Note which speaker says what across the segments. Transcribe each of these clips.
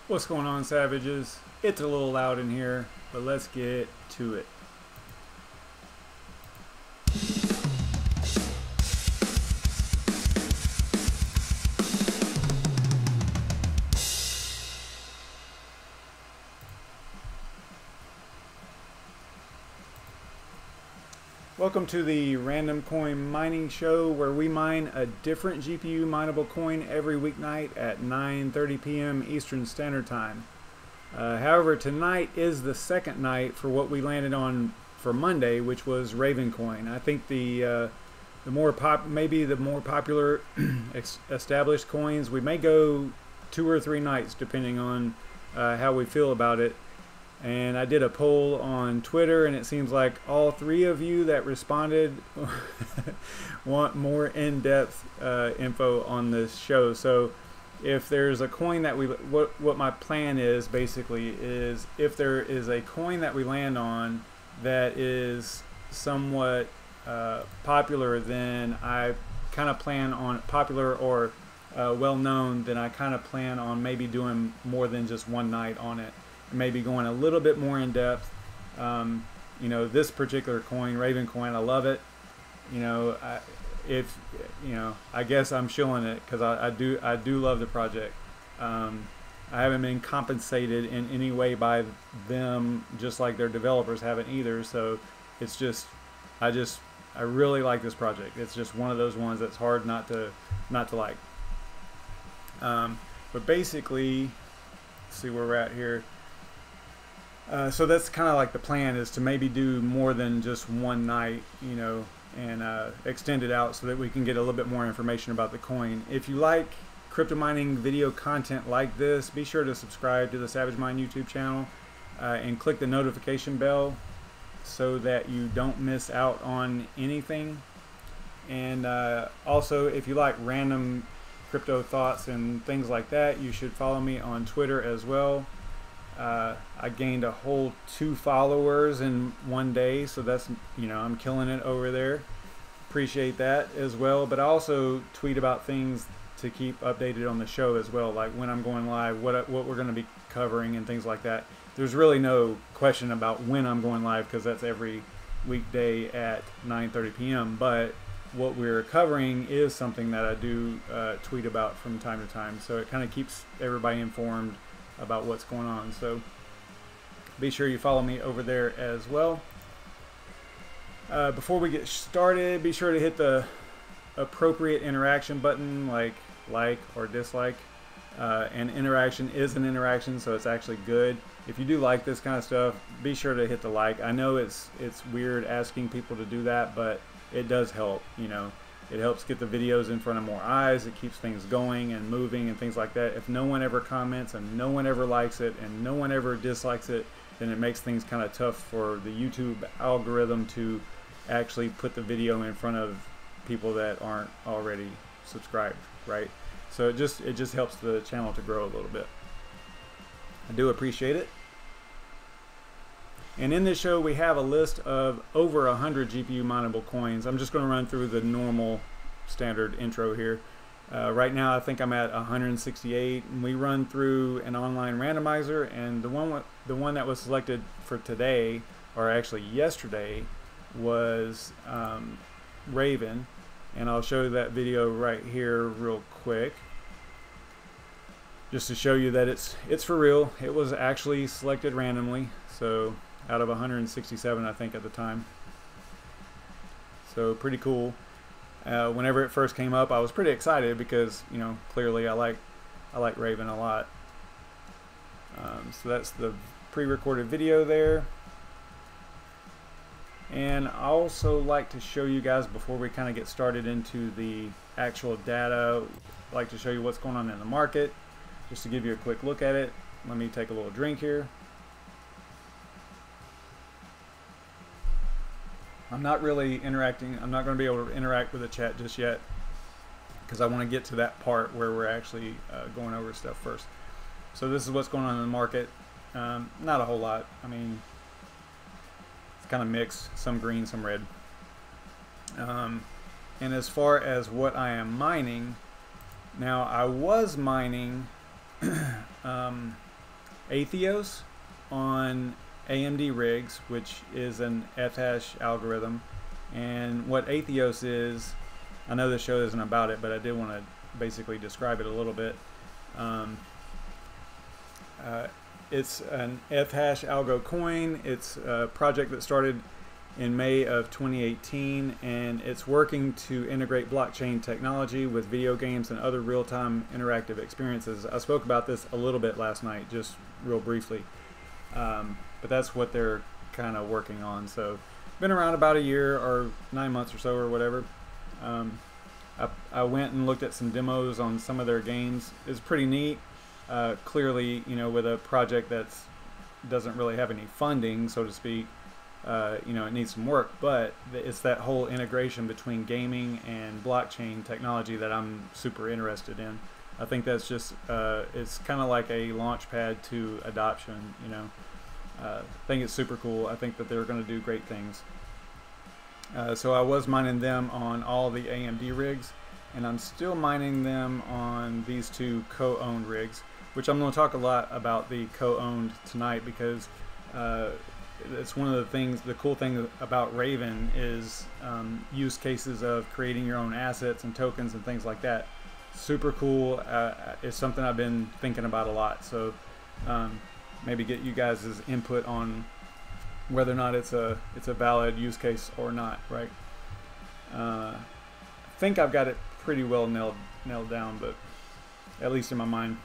Speaker 1: What's going on, savages? It's a little loud in here, but let's get to it. Welcome to the RandomCoin Mining Show, where we mine a different GPU mineable coin every weeknight at 9:30 p.m. Eastern Standard Time. However, tonight is the second night for what we landed on for Monday, which was Ravencoin. I think the more popular established coins, we may go 2 or 3 nights depending on how we feel about it. And I did a poll on Twitter, and it seems like all 3 of you that responded want more in-depth info on this show. So if there's a coin that what my plan is basically is, if there is a coin that we land on that is somewhat popular, then I kind of plan on popular or well-known, then I kind of plan on maybe doing more than just one night on it. Maybe going a little bit more in depth. You know, this particular coin, Ravencoin, I love it. You know, I guess I'm shilling it because I do love the project. I haven't been compensated in any way by them, just like their developers haven't either. So it's just, I really like this project. It's just one of those ones that's hard not to like. But basically, let's see where we're at here. So that's kind of like the plan, is to maybe do more than just one night, you know, and extend it out so that we can get a little bit more information about the coin. If you like crypto mining video content like this, be sure to subscribe to the SavageMine YouTube channel and click the notification bell so that you don't miss out on anything. And also, if you like random crypto thoughts and things like that, you should follow me on Twitter as well. I gained a whole 2 followers in one day, so that's, you know, I'm killing it over there. Appreciate that as well. But I also tweet about things to keep updated on the show as well, like when I'm going live, what we're going to be covering and things like that. There's really no question about when I'm going live, because that's every weekday at 9:30 p.m. But what we're covering is something that I do tweet about from time to time, so it kind of keeps everybody informed about what's going on. So be sure you follow me over there as well. Before we get started, be sure to hit the appropriate interaction button, like or dislike. And interaction is an interaction, so it's actually good. If you do like this kind of stuff, be sure to hit the like. I know it's weird asking people to do that, but it does help. You know, it helps get the videos in front of more eyes. It keeps things going and moving and things like that. If no one ever comments and no one ever likes it and no one ever dislikes it, then it makes things kind of tough for the YouTube algorithm to actually put the video in front of people that aren't already subscribed, right? So it just helps the channel to grow a little bit. I do appreciate it. And in this show, we have a list of over 100 GPU mineable coins. I'm just going to run through the normal standard intro here. Right now, I think I'm at 168, and we run through an online randomizer. And the one that was selected for today, or actually yesterday, was Raven. And I'll show you that video right here real quick, just to show you that it's for real. It was actually selected randomly, so out of 167, I think, at the time. So pretty cool. Whenever it first came up, I was pretty excited because, you know, clearly I like Raven a lot. So that's the pre-recorded video there. And I also like to show you guys, before we kind of get started into the actual data, I like to show you what's going on in the market, just to give you a quick look at it. Let me take a little drink here. I'm not really interacting. I'm not going to be able to interact with the chat just yet, because I want to get to that part where we're actually going over stuff first. So this is what's going on in the market. Not a whole lot. I mean, it's kind of mixed, some green, some red. And as far as what I am mining, now I was mining Atheos on AMD rigs, which is an F-hash algorithm. And what Atheos is, I know this show isn't about it, but I did want to basically describe it a little bit. It's an F-hash algo coin. It's a project that started in May of 2018, and it's working to integrate blockchain technology with video games and other real-time interactive experiences. I spoke about this a little bit last night, just real briefly, but that's what they're kind of working on. So been around about a year or 9 months or so or whatever. I went and looked at some demos on some of their games. It's pretty neat. Clearly, you know, with a project that doesn't really have any funding, so to speak, you know, it needs some work, but it's that whole integration between gaming and blockchain technology that I'm super interested in. I think that's just, it's kind of like a launch pad to adoption, you know. I think it's super cool. I think that they're going to do great things. So I was mining them on all the AMD rigs, and I'm still mining them on these two co-owned rigs, which I'm going to talk a lot about the co-owned tonight, because it's one of the things, the cool thing about Raven is use cases of creating your own assets and tokens and things like that. Super cool. It's something I've been thinking about a lot. So maybe get you guys' input on whether or not it's a valid use case or not, right? I think I've got it pretty well nailed down, but at least in my mind.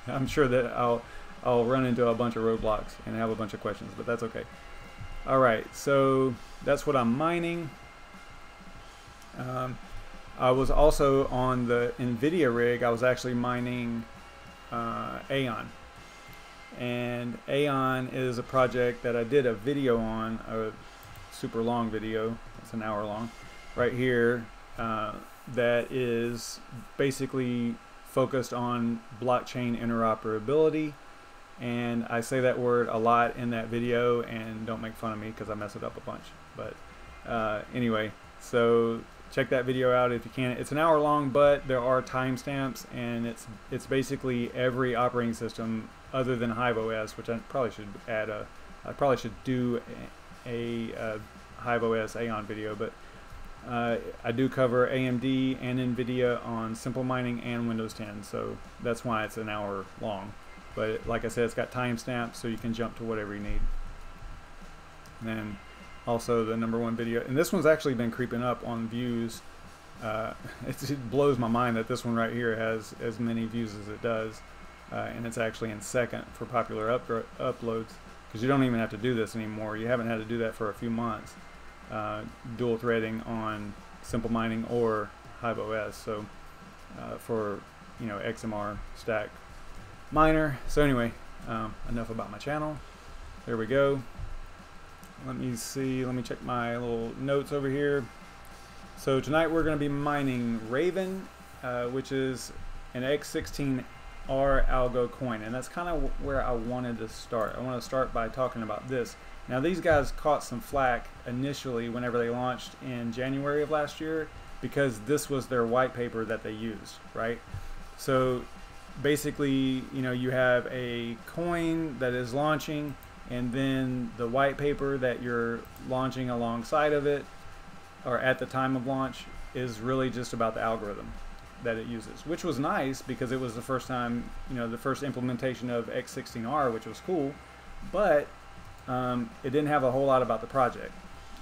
Speaker 1: I'm sure that I'll run into a bunch of roadblocks and have a bunch of questions, but that's okay. All right, so that's what I'm mining. I was also on the NVIDIA rig. I was actually mining Aeon. And Aeon is a project that I did a video on, a super long video. It's an hour long right here, that is basically focused on blockchain interoperability. And I say that word a lot in that video, and don't make fun of me because I mess it up a bunch. But anyway, so check that video out if you can. It's an hour long, but there are timestamps, and it's basically every operating system other than HiveOS, which I probably should add I probably should do a HiveOS Aeon video, but I do cover AMD and NVIDIA on simple mining and Windows 10, so that's why it's an hour long. But like I said, it's got timestamps, so you can jump to whatever you need. And then also the #1 video, and this one's actually been creeping up on views. It blows my mind that this one right here has as many views as it does, and it's actually in second for popular uploads, because you don't even have to do this anymore. You haven't had to do that for a few months, dual threading on simple mining or HiveOS. So for, you know, XMR stack miner. So anyway, enough about my channel. There we go. Let me see, let me check my little notes over here. So tonight we're going to be mining Raven, which is an x16r algo coin, and that's kind of where I wanted to start. I want to start by talking about this. Now, these guys caught some flack initially whenever they launched in January of last year, because this was their white paper that they used, right? So basically, you know, you have a coin that is launching, and then the white paper that you're launching alongside of it, or at the time of launch, is really just about the algorithm that it uses, which was nice because it was the first time, you know, the first implementation of x16r, which was cool, but it didn't have a whole lot about the project,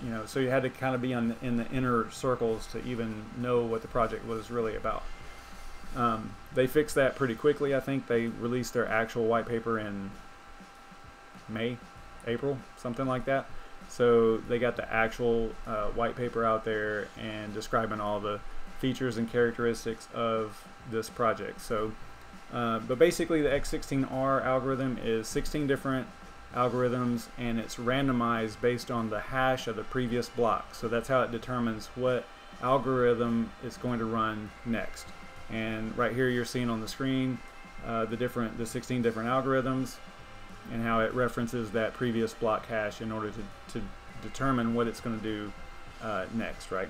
Speaker 1: you know, so you had to kind of be in the inner circles to even know what the project was really about. They fixed that pretty quickly. I think they released their actual white paper in May, April, something like that. So they got the actual white paper out there and describing all the features and characteristics of this project. So, but basically the x16r algorithm is 16 different algorithms, and it's randomized based on the hash of the previous block. So that's how it determines what algorithm is going to run next. And right here you're seeing on the screen the 16 different algorithms and how it references that previous block hash in order to determine what it's going to do next, right?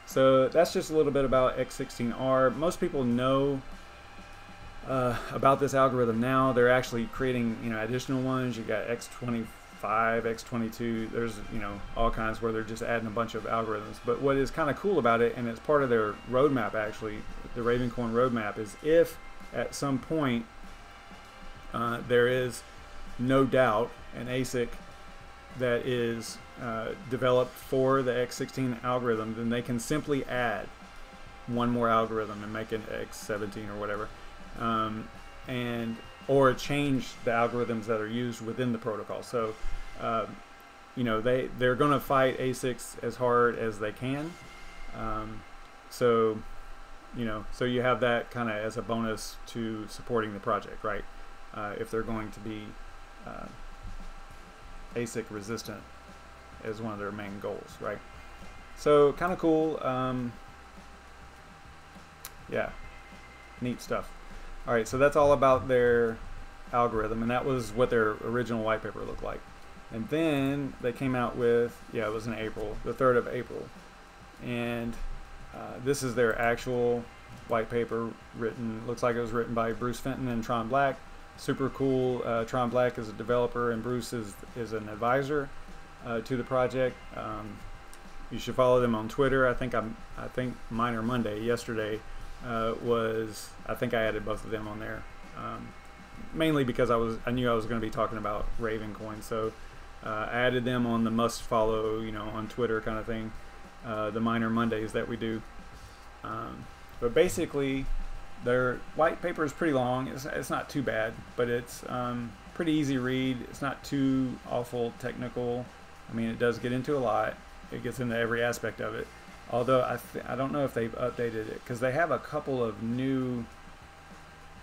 Speaker 1: So that's just a little bit about x16r. Most people know about this algorithm now. They're actually creating, you know, additional ones. You got X25, X22. There's, you know, all kinds where they're just adding a bunch of algorithms. But what is kind of cool about it, and it's part of their roadmap actually, the Ravencoin roadmap, is if at some point there is no doubt an ASIC that is developed for the X16 algorithm, then they can simply add one more algorithm and make an X17 or whatever, or change the algorithms that are used within the protocol. So you know, they're going to fight ASICs as hard as they can. So you know, so you have that kind of as a bonus to supporting the project, right? If they're going to be ASIC resistant as one of their main goals, right? So kind of cool. Yeah, neat stuff. All right, so that's all about their algorithm, and that was what their original white paper looked like. And then they came out with, yeah, it was in April, the 3rd of April, and this is their actual white paper written. Looks like it was written by Bruce Fenton and Tron Black. Super cool. Tron Black is a developer and Bruce is an advisor to the project. You should follow them on Twitter. I think Miner Monday yesterday I think I added both of them on there, mainly because I knew I was going to be talking about Ravencoin, so I added them on the must follow, you know, on Twitter kind of thing, the Miner Mondays that we do. But basically, their white paper is pretty long. It's not too bad, but it's pretty easy read. It's not too awful technical. I mean, it does get into a lot. It gets into every aspect of it. Although I don't know if they've updated it, because they have a couple of new.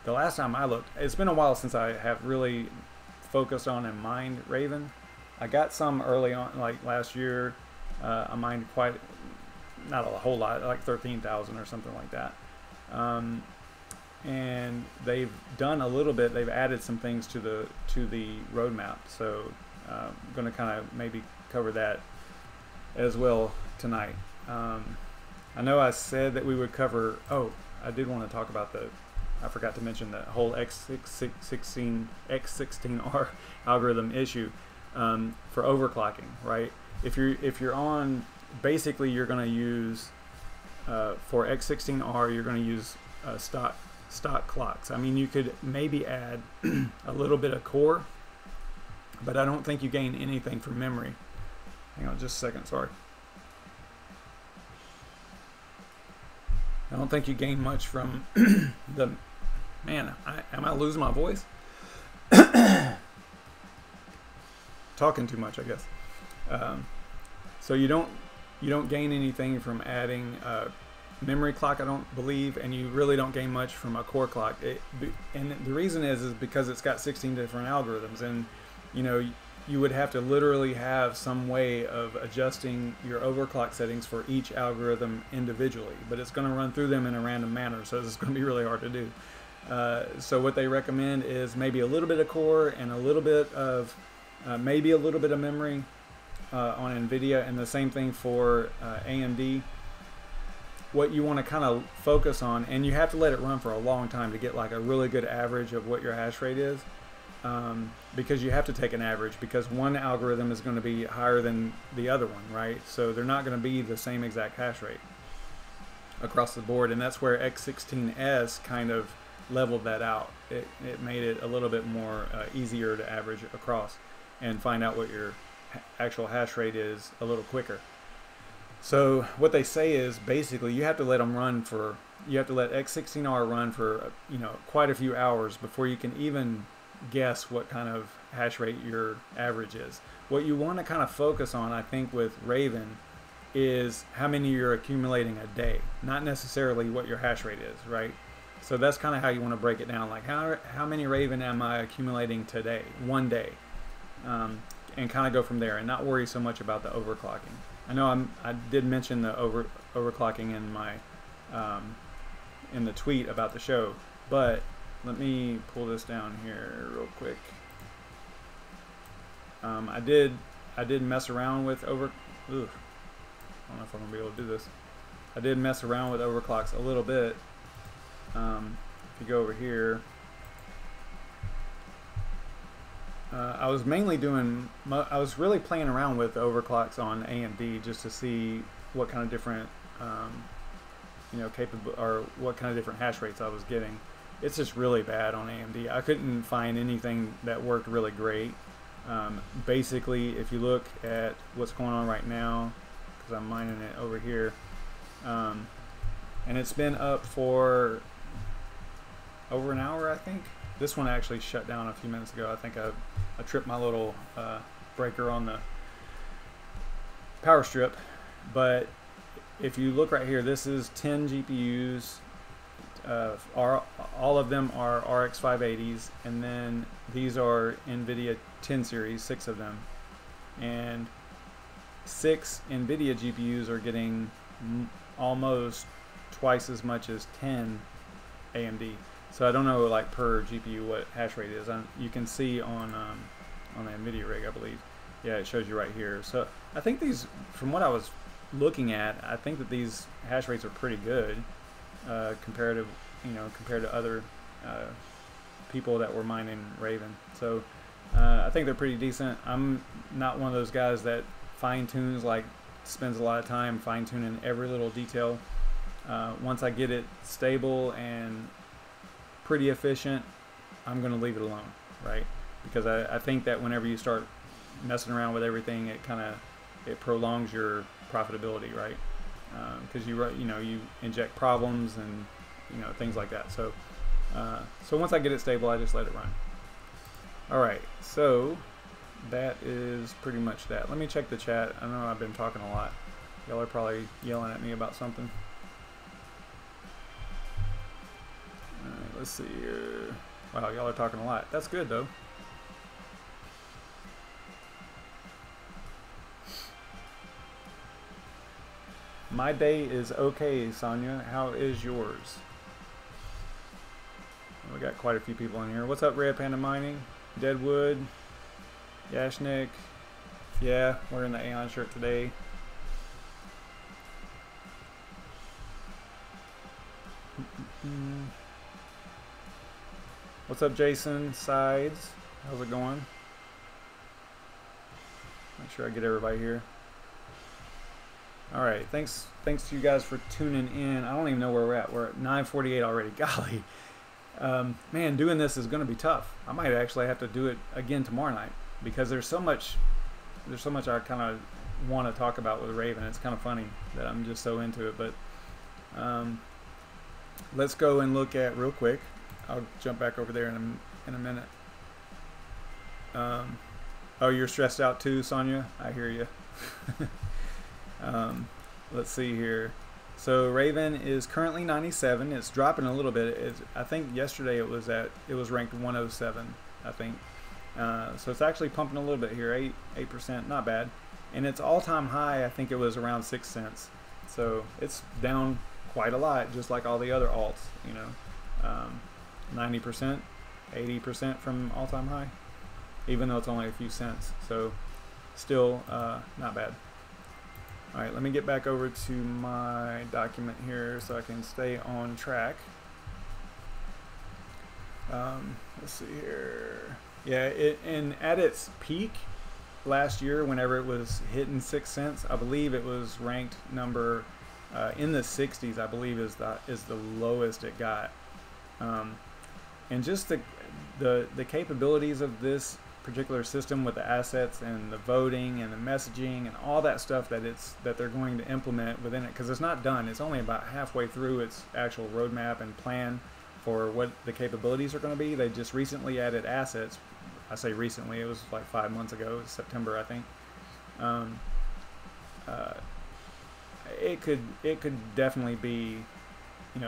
Speaker 1: The last time I looked, it's been a while since I have really focused on and mined Raven. I got some early on, like last year. I mined quite, not a whole lot, like 13,000 or something like that. And they've done a little bit. They've added some things to the roadmap. So I'm going to kind of maybe cover that as well tonight. I know I said that we would cover. Oh, I did want to talk about I forgot to mention the whole x16r algorithm issue for overclocking. Right? If you're on, basically you're going to use for x16r, you're going to use stock clocks. I mean, you could maybe add a little bit of core, but I don't think you gain anything from memory. Hang on just a second, sorry. I don't think you gain much from the, man, am I losing my voice? Talking too much, I guess. So you don't gain anything from adding memory clock, I don't believe, and you really don't gain much from a core clock. And the reason is because it's got 16 different algorithms, and you know, you would have to literally have some way of adjusting your overclock settings for each algorithm individually, but it's going to run through them in a random manner, so it's going to be really hard to do. So what they recommend is maybe a little bit of core and a little bit of maybe a little bit of memory on NVIDIA, and the same thing for AMD. What you want to kind of focus on, and you have to let it run for a long time to get like a really good average of what your hash rate is, because you have to take an average, because one algorithm is going to be higher than the other one, right? So they're not going to be the same exact hash rate across the board, and that's where X16S kind of leveled that out. It made it a little bit more easier to average across and find out what your actual hash rate is a little quicker. So what they say is basically you have to let them run for, you have to let X16R run for, you know, quite a few hours before you can even guess what kind of hash rate your average is. What you want to kind of focus on, I think, with Raven is how many you're accumulating a day, not necessarily what your hash rate is, right? So that's kind of how you want to break it down, like how many Raven am I accumulating today, one day, and kind of go from there and not worry so much about the overclocking. I know I did mention the overclocking in my in the tweet about the show, but let me pull this down here real quick. I did mess around with I don't know if I'm gonna be able to do this. I did mess around with overclocks a little bit. If you go over here, I was mainly doing, I was really playing around with overclocks on AMD just to see what kind of different, you know, capable, or what kind of different hash rates I was getting. It's just really bad on AMD. I couldn't find anything that worked really great. Basically, if you look at what's going on right now, because I'm mining it over here, and it's been up for over an hour, I think. This one actually shut down a few minutes ago. I think I tripped my little breaker on the power strip. But if you look right here, this is 10 GPUs. All of them are RX 580s, and then these are NVIDIA 10 series, 6 of them. And 6 NVIDIA GPUs are getting almost twice as much as 10 AMD. So I don't know, like, per GPU what hash rate is. You can see on the NVIDIA rig, I believe. Yeah, it shows you right here. So I think these, from what I was looking at, I think that these hash rates are pretty good compared to other people that were mining Raven. So I think they're pretty decent. I'm not one of those guys that fine tunes, like spends a lot of time fine tuning every little detail. Once I get it stable and pretty efficient, I'm going to leave it alone, right? Because I think that whenever you start messing around with everything, it prolongs your profitability, right? Because you inject problems and things like that. So so once I get it stable, I just let it run. All right, so that is pretty much that. Let me check the chat. I know I've been talking a lot. Y'all are probably yelling at me about something. Alright, let's see here. Wow, y'all are talking a lot. That's good, though. My day is okay, Sonia. How is yours? We got quite a few people in here. What's up, Red Panda Mining? Deadwood. Yashnik. Yeah, wearing the Aeon shirt today. What's up, Jason Sides? How's it going? Make sure I get everybody here. All right, thanks to you guys for tuning in. I don't even know where we're at. We're at 9:48 already. Golly, man, doing this is going to be tough. I might actually have to do it again tomorrow night because there's so much I kind of want to talk about with Raven. It's kind of funny that I'm just so into it. But let's go and look at real quick. I'll jump back over there in a minute. Oh, you're stressed out too, Sonia? I hear you. Let's see here. So Raven is currently 97. It's dropping a little bit. I think yesterday it was ranked 107, I think. So it's actually pumping a little bit here, 8%, not bad. And its all-time high, I think it was around 6 cents. So it's down quite a lot, just like all the other alts, 90%, 80% from all-time high, even though it's only a few cents. So still not bad. All right, let me get back over to my document here so I can stay on track. Let's see here. Yeah, and at its peak last year, whenever it was hitting 6 cents, I believe it was ranked number in the 60s. I believe is the lowest it got. And just the capabilities of this particular system with the assets and the voting and the messaging and all that stuff that they're going to implement within it, because it's not done. It's only about halfway through its actual roadmap and plan for what the capabilities are going to be. They just recently added assets. I say recently, it was like 5 months ago. It was September, I think. It could definitely be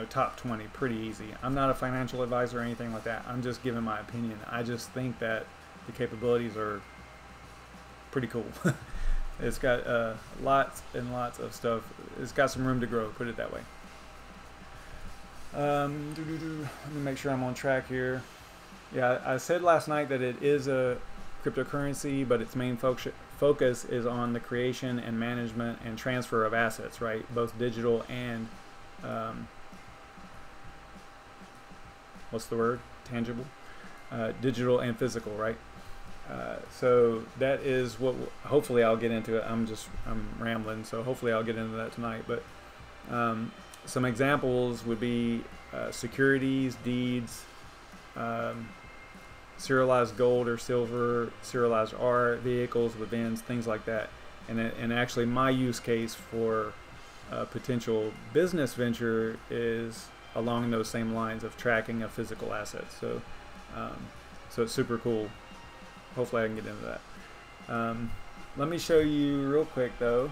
Speaker 1: top 20 pretty easy. I'm not a financial advisor or anything like that. I'm just giving my opinion. I just think that the capabilities are pretty cool. It's got lots and lots of stuff. It's got some room to grow, put it that way. Let me make sure I'm on track here. Yeah, I said last night that it is a cryptocurrency, but its main focus is on the creation and management and transfer of assets, right? Both digital and what's the word? Tangible? Digital and physical, right? So that is what hopefully I'll get into it. I'm rambling, so hopefully I'll get into that tonight. But some examples would be securities, deeds, serialized gold or silver, serialized art, vehicles with VINs, things like that. And actually my use case for a potential business venture is along those same lines of tracking of physical assets. So so it's super cool. Hopefully I can get into that. Let me show you real quick though.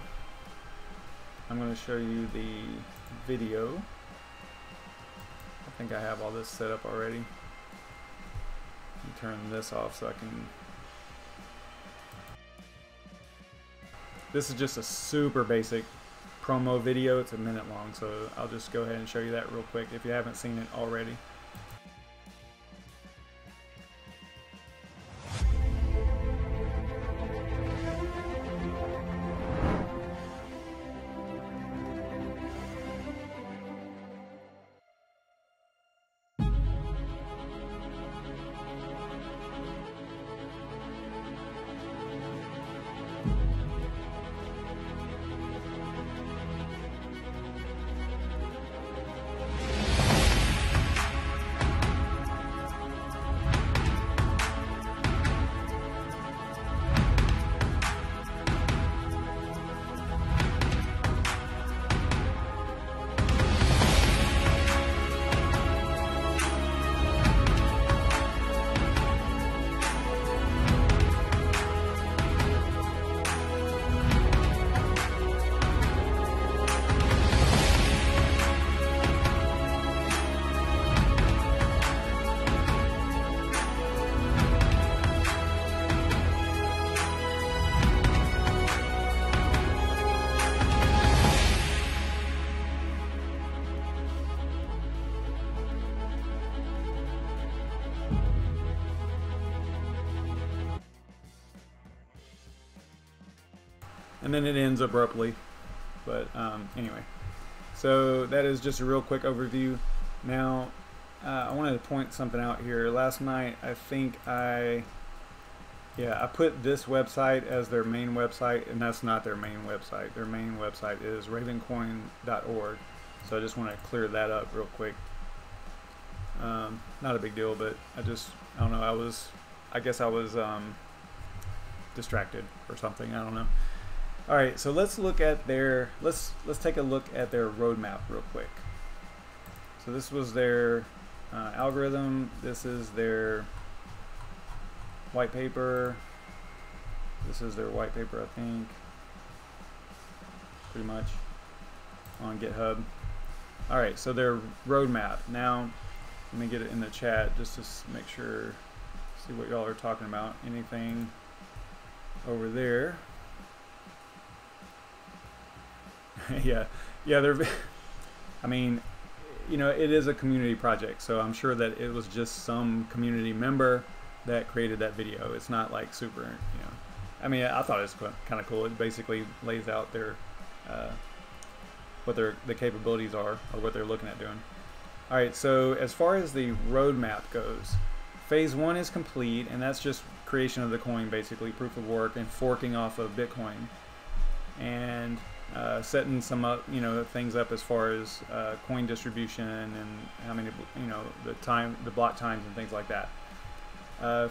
Speaker 1: I'm going to show you the video. I think I have all this set up already. Let me turn this off so I can. This is just a super basic promo video. It's a minute long, so I'll just go ahead and show you that real quick if you haven't seen it already. And then it ends abruptly, but anyway, so that is just a real quick overview. Now I wanted to point something out here. Last night I think I put this website as their main website, and that's not their main website. Their main website is Ravencoin.org, so I just want to clear that up real quick. Not a big deal, but I don't know, I guess I was distracted or something, I don't know. All right, so let's look at their, let's take a look at their roadmap real quick. So this was their algorithm. This is their white paper. This is their white paper, I think, pretty much, on GitHub. All right, so their roadmap. Now, let me get it in the chat just to make sure, see what y'all are talking about. Anything over there? yeah, they're, I mean, you know, it is a community project, so I'm sure that it was just some community member that created that video. It's not like super, you know, I mean, I thought it was kind of cool. It basically lays out their what the capabilities are, or what they're looking at doing. All right, so as far as the roadmap goes, phase 1 is complete, and that's just creation of the coin, basically proof of work and forking off of Bitcoin, and setting some up, you know, things up as far as coin distribution and how many, you know, the block times and things like that.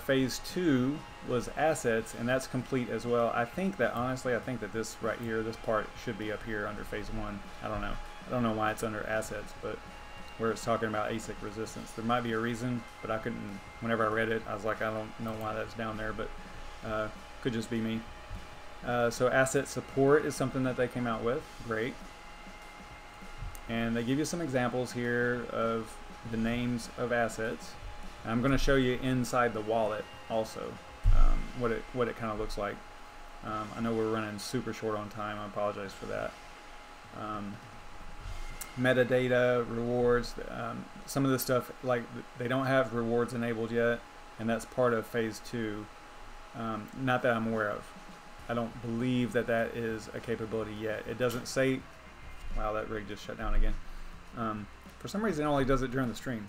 Speaker 1: Phase 2 was assets, and that's complete as well. I think that, honestly, I think that this right here, this part should be up here under phase 1. I don't know why it's under assets, but where it's talking about ASIC resistance, there might be a reason, but I couldn't, whenever I read it, I was like, I don't know why that's down there, but could just be me. So asset support is something that they came out with. Great. And they give you some examples here of the names of assets. I'm going to show you inside the wallet also what it kind of looks like. I know we're running super short on time. I apologize for that. Metadata, rewards, some of this stuff, like they don't have rewards enabled yet, and that's part of phase 2. Not that I'm aware of. I don't believe that that is a capability yet. It doesn't say, wow, that rig just shut down again. For some reason it only does it during the stream,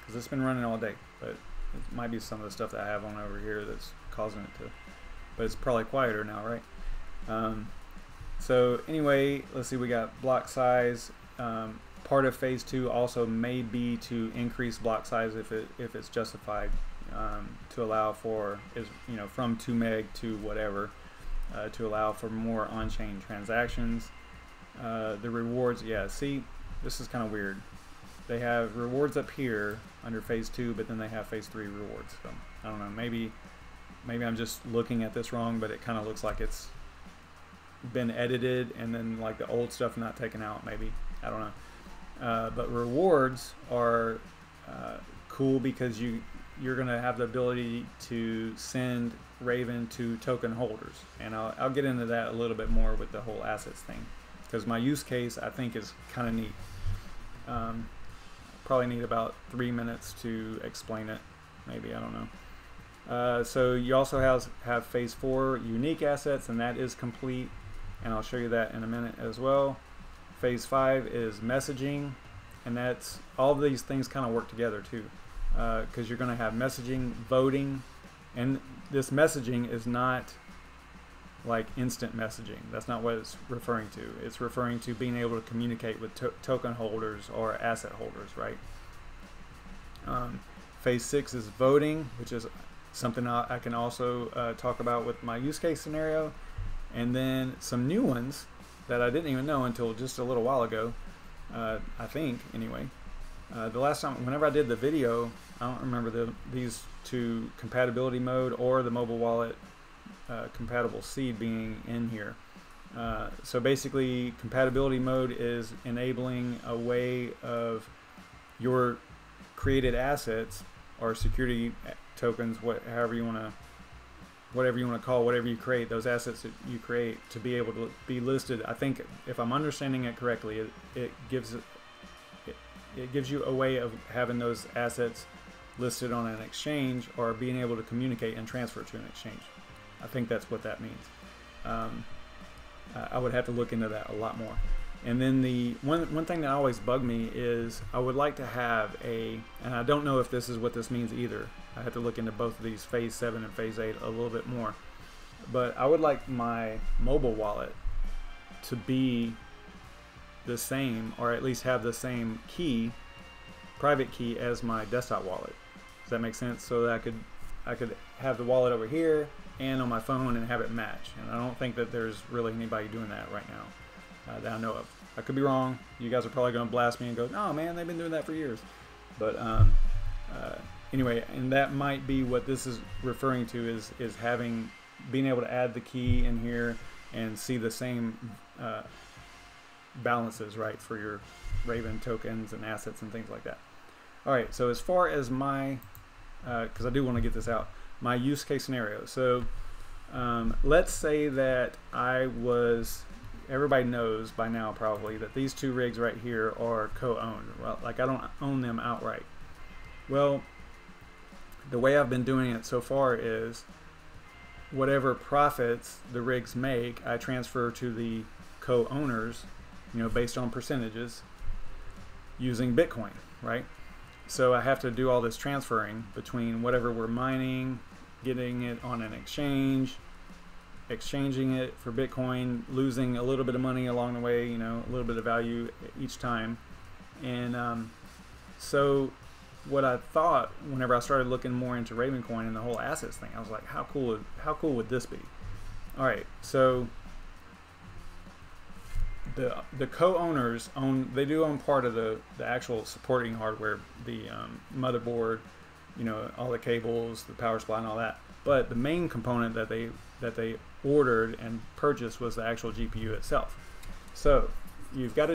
Speaker 1: because it's been running all day, but It might be some of the stuff that I have on over here that's causing it to, but it's probably quieter now, right? So anyway, let's see, we got block size. Part of phase 2 also may be to increase block size if it's justified, to allow for, from 2 meg to whatever, to allow for more on-chain transactions. The rewards, yeah, see, this is kind of weird. They have rewards up here under phase 2, but then they have phase 3 rewards. So I don't know, maybe I'm just looking at this wrong, but it kind of looks like it's been edited and then like the old stuff not taken out, maybe, I don't know. But rewards are cool because you're gonna have the ability to send Raven to token holders, and I'll get into that a little bit more with the whole assets thing, because my use case I think is kind of neat. Probably need about 3 minutes to explain it, maybe, I don't know. So you also have phase 4 unique assets, and that is complete, and I'll show you that in a minute as well. Phase 5 is messaging, and that's all of these things kind of work together too, because you're going to have messaging, voting, and this messaging is not like instant messaging. That's not what it's referring to. It's referring to being able to communicate with token holders or asset holders, right? Phase 6 is voting, which is something I can also talk about with my use case scenario. And then some new ones that I didn't even know until just a little while ago, I think, anyway. The last time, whenever I did the video, I don't remember these two, compatibility mode or the mobile wallet compatible seed, being in here. So basically, compatibility mode is enabling a way of your created assets or security tokens, whatever you want to call whatever you create, those assets that you create, to be able to be listed. I think, if I'm understanding it correctly, it gives you a way of having those assets listed on an exchange, or being able to communicate and transfer to an exchange. I think that's what that means. I would have to look into that a lot more. And then the one thing that always bugged me is I would like to have and I don't know if this is what this means either. I have to look into both of these, phase 7 and phase 8, a little bit more. But I would like my mobile wallet to be the same, or at least have the same key, private key, as my desktop wallet. Does that make sense? So that I could have the wallet over here and on my phone and have it match. And I don't think that there's really anybody doing that right now that I know of. I could be wrong. You guys are probably going to blast me and go, "Oh man, they've been doing that for years." But anyway, and that might be what this is referring to, is being able to add the key in here and see the same balances, right, for your Raven tokens and assets and things like that. All right, so as far as my, because I do want to get this out, my use case scenario. So let's say that everybody knows by now probably that these two rigs right here are co-owned. Well, like, I don't own them outright. Well, the way I've been doing it so far is whatever profits the rigs make, I transfer to the co-owners, based on percentages, using Bitcoin, right? So I have to do all this transferring between whatever we're mining, getting it on an exchange, exchanging it for Bitcoin, losing a little bit of money along the way, a little bit of value each time. And so what I thought, whenever I started looking more into Ravencoin and the whole assets thing, I was like, how cool would this be? All right, so the co-owners they do own part of the actual supporting hardware, the motherboard, all the cables, the power supply, and all that. But the main component that they ordered and purchased was the actual GPU itself. So you've got to